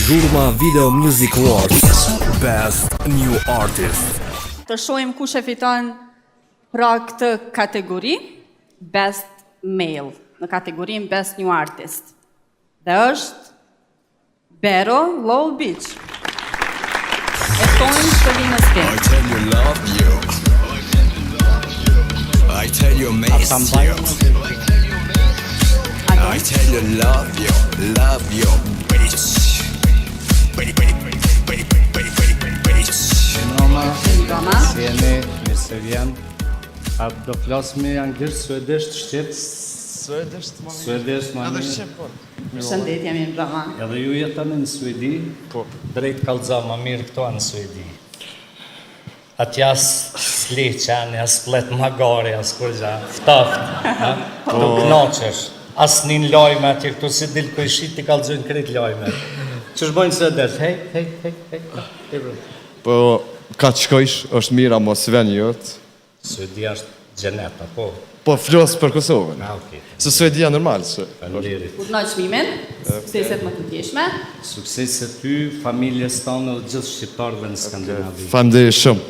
Zhurma Video Music Awards Best New Artist. Të shohim kush e fiton pra këtë kategori Best Male në kategorinë Best New Artist. Dhe është Bero Low Beach. E thonë të vinë në skenë. I tell you love you. I tell you miss you. I tell you love you, bitch. Bitch. Roma, si jeni, mirë se vjen. A do flasmi anglisht, suedisht, shqip? Suedisht, ma mirë. Shëndetje, mirë Roma. Edhe ju jetani në Suedi? Po. Drejt kallëza ma mirë këto në Suedi. Atja s'leqen, as flet magari, as kurgja. Ftaft, do knaqesh. As një lojme atje këtu si dilë për shqit t'i kallëzojnë krejt lojme. Që shbojnë suedisht? Hej. Po, ka të shkojsh, është mira mos veni jotë. Suedia është gjeneta, po. Po, flosë për Kosovën. Okej. Se Suedia normal, se. Faleminderit. Kur në qmimin, sukseset më të tjeshme. Sukseset ty, familjes tonë dhe gjithë shqiptarëve në Skandinavi. Faleminderit shumë.